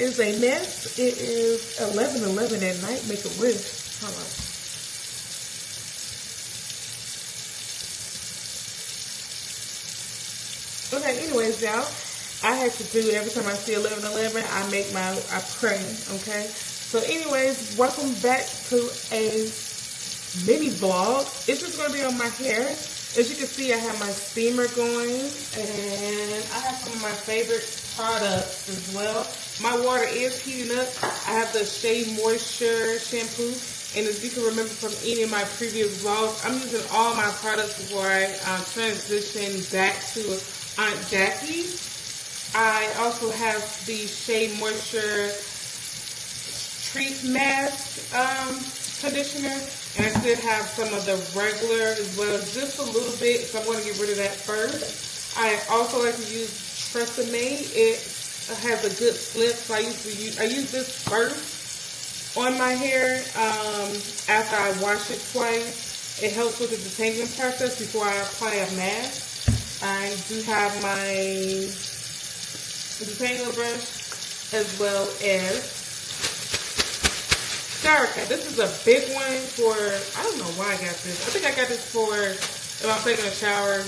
is a mess. It is 11:11 at night. Make a wish. Hold on. Okay, anyways, y'all, I had to do, every time I see 11:11, I pray, okay? So anyways, welcome back to a mini vlog. It's just going to be on my hair. As you can see, I have my steamer going, and I have some of my favorite products as well. My water is heating up. I have the Shea Moisture Shampoo, and as you can remember from any of my previous vlogs, I'm using all my products before I transition back to Aunt Jackie. I also have the Shea Moisture Treat Mask conditioner, and I still have some of the regular as well, just a little bit, so I'm going to get rid of that first. I also like to use TRESemme. It has a good slip, so I use this first on my hair after I wash it twice. It helps with the detangling process before I apply a mask. I do have my detangler brush as well as shower cap. This is a big one for, I don't know why I got this. I think I got this for if I'm taking a shower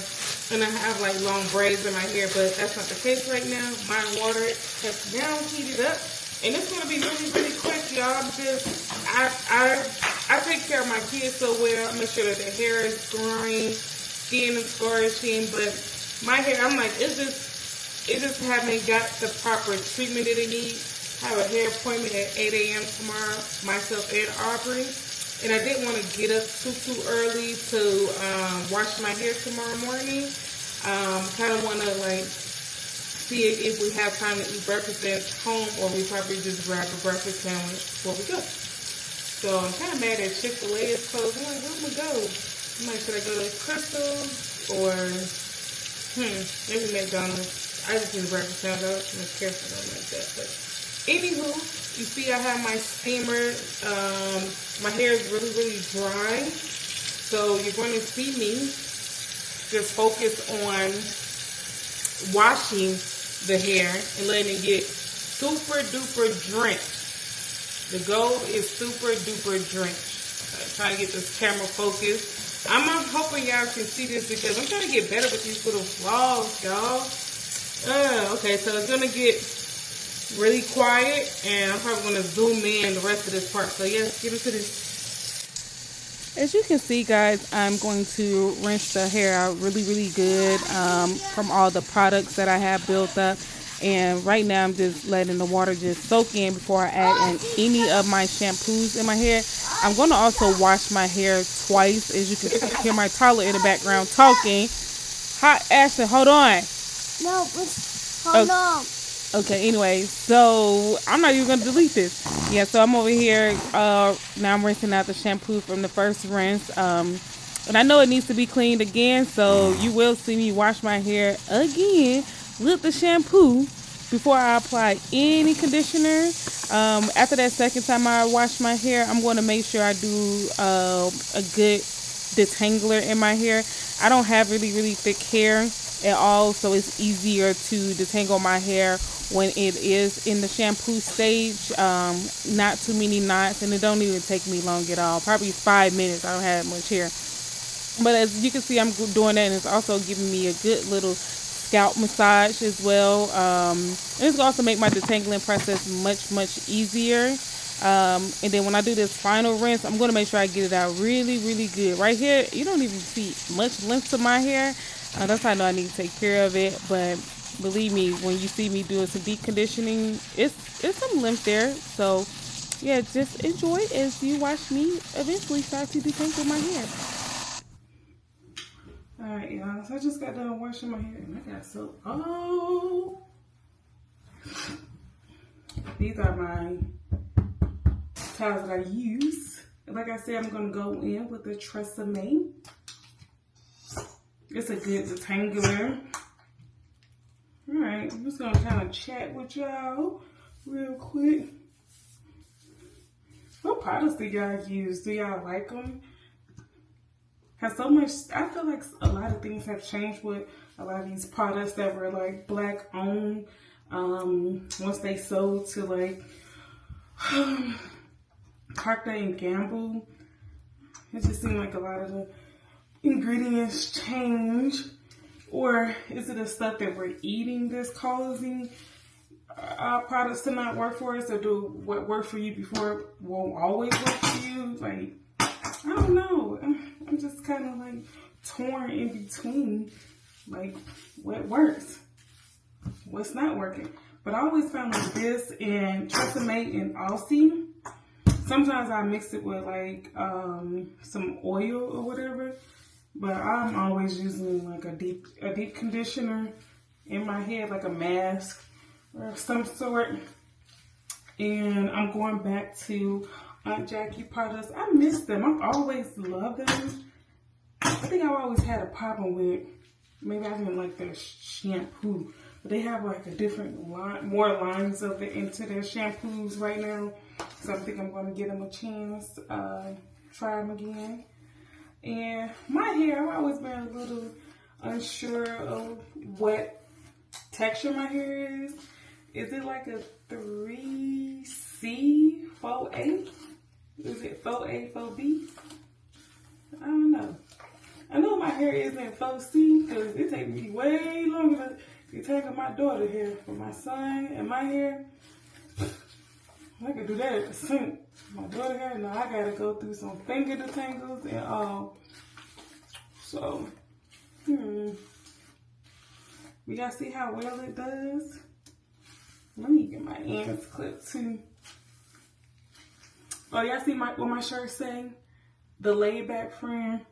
and I have like long braids in my hair, but that's not the case right now. Mine water it has now heated up, and it's gonna be really, really quick, y'all, because I take care of my kids so well. I make sure that their hair is growing, skin is flourishing, but my hair, I'm like, it just haven't got the proper treatment that it needs. I have a hair appointment at 8 a.m. tomorrow, myself and Aubrey, and I didn't want to get up too early to wash my hair tomorrow morning. Kind of want to like see if we have time to eat breakfast at home, or we probably just grab a breakfast sandwich before we go. So I'm kind of mad that Chick-fil-A is closed. I'm like, where am I go? I'm like, should I go to Crystal's or maybe McDonald's? I just need a breakfast sandwich. I don't care for nothing like that. But anywho, you see I have my steamer. My hair is really, really dry. So you're going to see me just focus on washing the hair and letting it get super duper drenched. The goal is super duper drenched. I'm trying to get this camera focused. I'm hoping y'all can see this because I'm trying to get better with these little vlogs, y'all. Okay, so it's going to get really quiet, and I'm probably going to zoom in the rest of this part. So, yes, get into this. As you can see, guys, I'm going to rinse the hair out really, really good from all the products that I have built up. And right now, I'm just letting the water just soak in before I add in any of my shampoos in my hair. I'm going to also wash my hair twice. As you can hear my toddler in the background talking. Hi, Ashley, hold on. No, hold on. Okay, anyway, so I'm not even going to delete this. Yeah, so I'm over here. Now I'm rinsing out the shampoo from the first rinse. And I know it needs to be cleaned again, so you will see me wash my hair again with the shampoo before I apply any conditioner. After that second time I wash my hair, I'm going to make sure I do a good detangler in my hair. I don't have really, really thick hair at all, so it's easier to detangle my hair when it is in the shampoo stage. Not too many knots, and it don't even take me long at all. Probably 5 minutes. I don't have much hair, but as you can see, I'm doing that, and it's also giving me a good little scalp massage as well. And it's going to also make my detangling process much easier. And then when I do this final rinse, I'm going to make sure I get it out really, really good. Right here, you don't even see much length to my hair. That's how I know I need to take care of it. But believe me, when you see me doing some deep conditioning, it's some length there. So yeah, just enjoy as you watch me eventually start to detangle my hair. Alright, y'all, so I just got done washing my hair and I got soap. Oh, these are my towels that I use. Like I said, I'm going to go in with the TRESemme. It's a good detangler. Alright, I'm just going to kind of chat with y'all real quick. What products do y'all use? Do y'all like them? Has so much, I feel like a lot of things have changed with a lot of these products that were like black owned. Once they sold to like Procter and Gamble, it just seemed like a lot of the ingredients change. Or is it the stuff that we're eating that's causing our products to not work for us, or do what worked for you before won't always work for you? Like, I don't know. I'm just kind of like torn in between, like, what works, what's not working. But I always found like this and TRESemme and Aussie. Sometimes I mix it with like some oil or whatever. But I'm always using like a deep conditioner in my head, like a mask or some sort. And I'm going back to Aunt Jackie products. I miss them. I've always loved them. I think I've always had a problem with, maybe I didn't like their shampoo, but they have like a different line, more lines of it into their shampoos right now. So I think I'm going to give them a chance, try them again. And my hair, I've always been a little unsure of what texture my hair is. Is it like a 3C, 4A? Is it 4A, 4B? I don't know. I know my hair isn't 4C because it takes me way longer to tangle my daughter's hair. For my son and my hair, I could do that at the sink. My daughter hair, now I gotta go through some finger detangles and all. So, we gotta see how well it does. Let me get my ends clipped too. Oh, y'all see what my shirt say? The laid back friend.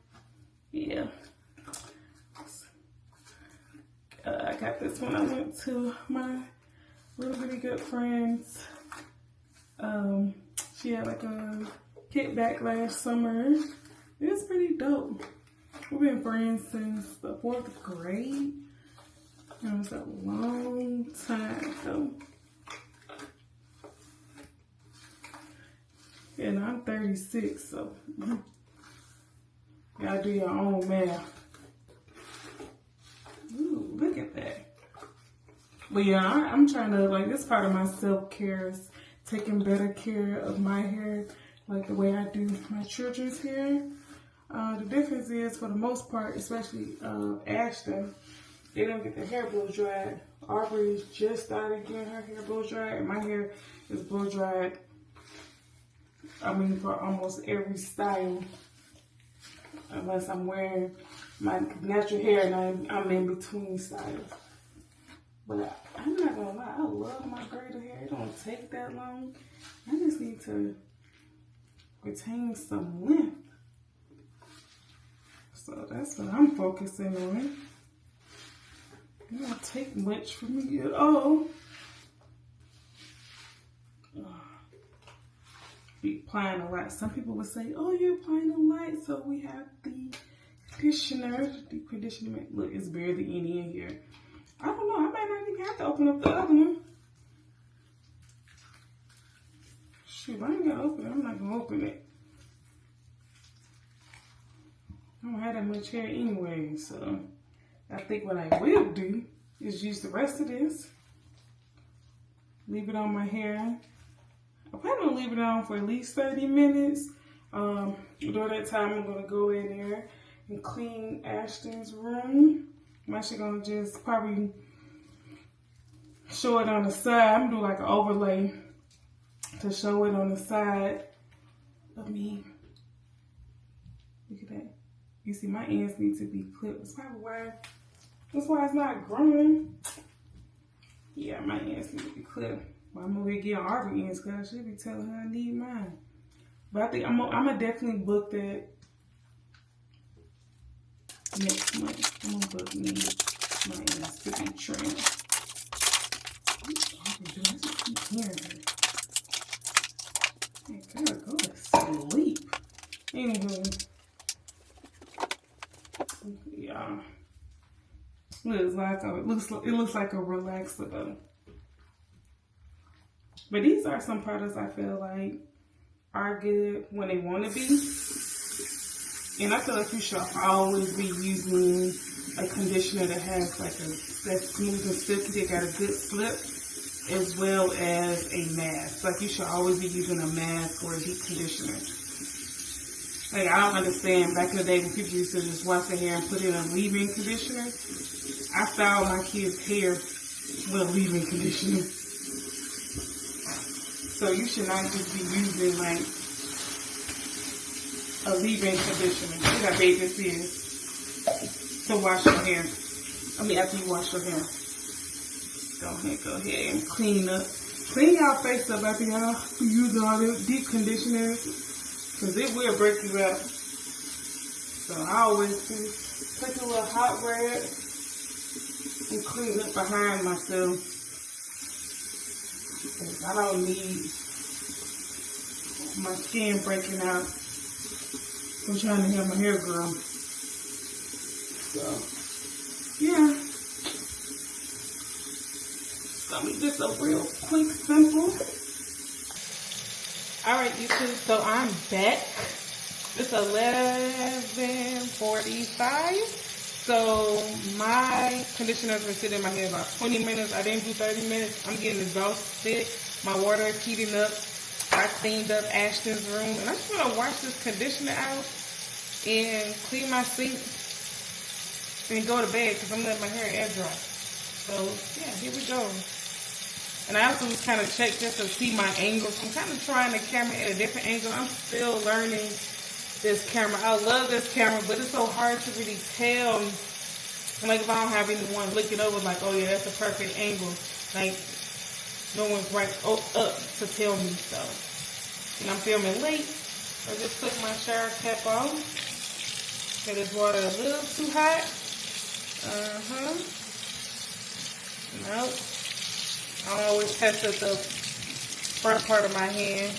Yeah. I got this when I went to my really, really good friend's. She had like a kickback last summer. It's pretty dope. We've been friends since the 4th grade. It was a long time ago. And I'm 36, so you gotta do your own math. Ooh, look at that. But yeah, I'm trying to, like, this part of my self-care is taking better care of my hair, like the way I do my children's hair. The difference is, for the most part, especially Ashton, they don't get their hair blow dried. Aubrey just started getting her hair blow dried, and my hair is blow dried, I mean, for almost every style, unless I'm wearing my natural hair and I'm in between styles. But I'm not gonna lie, I love my braided hair. It don't take that long. I just need to retain some length. So that's what I'm focusing on. It don't take much for me at all. Be applying a lot. Some people would say, oh, you're applying a lot. So we have the conditioner. The conditioner, look, it's barely any in here. I don't know. I might not even have to open up the other one. Shoot, I ain't gonna open it. I'm not gonna open it. I don't have that much hair anyway, so I think what I will do is use the rest of this. Leave it on my hair. I plan on leaving it on for at least 30 minutes. During that time, I'm gonna go in there and clean Ashton's room. I'm actually gonna just probably show it on the side. I'm gonna do like an overlay to show it on the side of me. Look at that. You see, my ends need to be clipped. That's probably why. That's why it's not growing. Yeah, my ends need to be clipped. Well, I'm over here getting Aubrey ends because I should be telling her I need mine. But I think I'm gonna definitely book that next month. I'm gonna book me my ends to be trimmed. I just keep hearing her. I gotta go to sleep. Anywho. Yeah. It looks like a relaxer though. But these are some products I feel like are good when they want to be. And I feel like you should always be using a conditioner that has like that's smooth and silky, that got a good slip. as well as a mask. Like, you should always be using a mask or a deep conditioner. Like, I don't understand. Back in the day when people used to just wash their hair and put in a leave-in conditioner, I styled my kids' hair with a leave-in conditioner. So you should not just be using like a leave-in conditioner. See how big this is to wash your hair. I mean, after you wash your hair. Go ahead and clean up. Clean y'all face up after y'all use all this deep conditioner, because it will break you out. So I always just take a little hot rag and clean up behind myself. Because I don't need my skin breaking out from trying to have my hair grow. So, yeah. Let me just a real quick, simple. Alright, YouTube, so I'm back. It's 11:45. So my conditioner's been sitting in my hair about 20 minutes. I didn't do 30 minutes. I'm getting exhausted. My water is heating up. I cleaned up Ashton's room. And I just want to wash this conditioner out and clean my sink and go to bed because I'm letting my hair air dry. So, yeah, here we go. And I also just kind of checked just to see my angles. I'm kind of trying the camera at a different angle. I'm still learning this camera. I love this camera, but it's so hard to really tell. Like, if I don't have anyone looking over, like, oh yeah, that's a perfect angle. Like, no one's right up to tell me so. And I'm filming late. So I just took my shower cap on. Okay, this water a little too hot. Nope. I always test at the front part of my hand,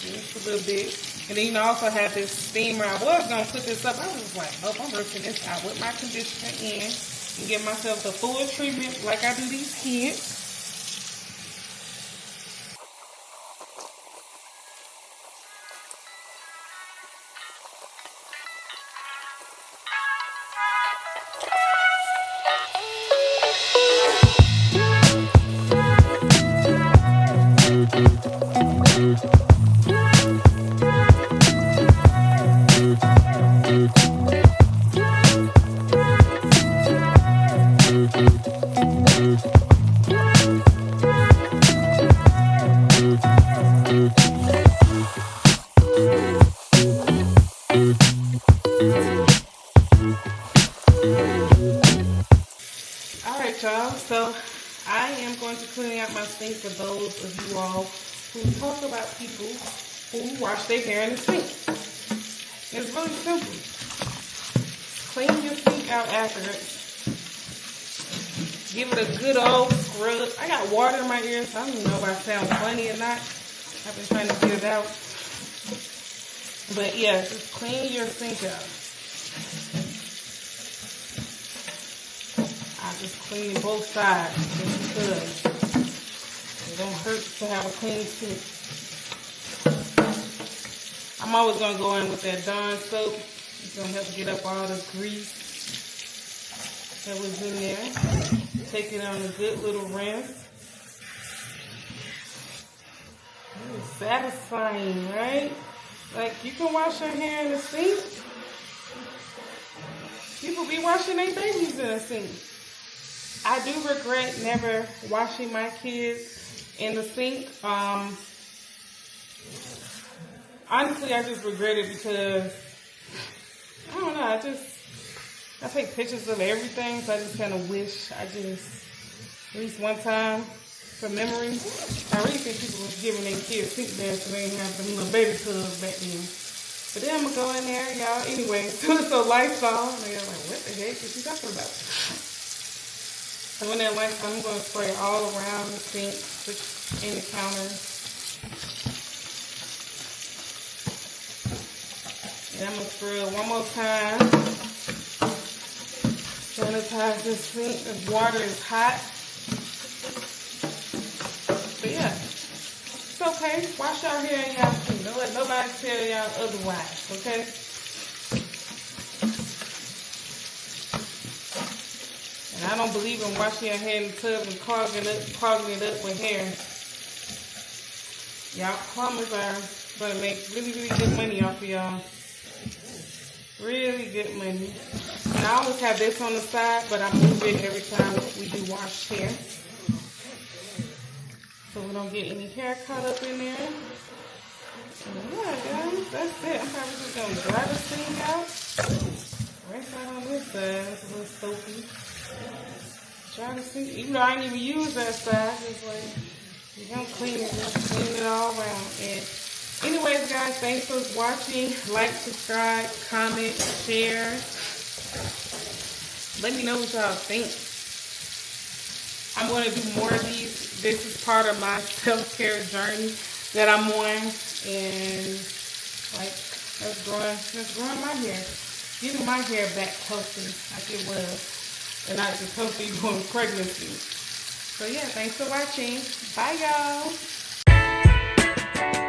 just a little bit. And then, you know, I also have this steamer. I was going to put this up. I was like, nope, I'm rinsing this out with my conditioner in and give myself the full treatment like I do these kids. Y'all, so I am going to clean out my sink for those of you all who talk about people who wash their hair in the sink. It's really simple. Clean your sink out afterwards. Give it a good old scrub. I got water in my ears, so I don't even know if I sound funny or not. I've been trying to get it out. But yeah, just clean your sink out. Just clean both sides just because it don't hurt to have a clean sink. I'm always going to go in with that Dawn soap. It's going to help get up all the grease that was in there. Take it on a good little rinse. It's satisfying, right? Like, you can wash your hair in the sink. People be washing their babies in the sink. I do regret never washing my kids in the sink. Honestly, I just regret it because, I don't know, I take pictures of everything, so I just kind of wish I just, at least one time, for memory. I really think people was giving their kids sink baths so they didn't have them little baby tubs back then. But then I'm going to go in there, y'all, anyway, so Lysol, and they're like, what the heck is she talking about? So when that lights on, I'm going to spray all around the sink, in the counter. And I'm going to scrub one more time. Sanitize this sink. The water is hot. But yeah, it's okay. Wash your hair in y'all sink. Don't let nobody tell y'all otherwise, okay? And I I don't believe in washing your hair in the tub and clogging it up with hair. Y'all plumbers are gonna make really, really good money off of y'all. Really good money. And I always have this on the side, but I move it every time we do wash hair. So we don't get any hair caught up in there. So yeah, guys, that's it. I'm probably just gonna dry this thing out. Rinse out on this side. It's a little soapy. Try to see, even though I didn't even use that side, it's like, you're gonna clean it, just clean it all around. And anyways, guys, thanks for watching. Like, subscribe, comment, share. Let me know what y'all think. I'm gonna do more of these. This is part of my self-care journey that I'm on. And like, that's growing my hair. Getting my hair back healthy like it was. And not just healthy during pregnancy. So yeah, thanks for watching. Bye, y'all.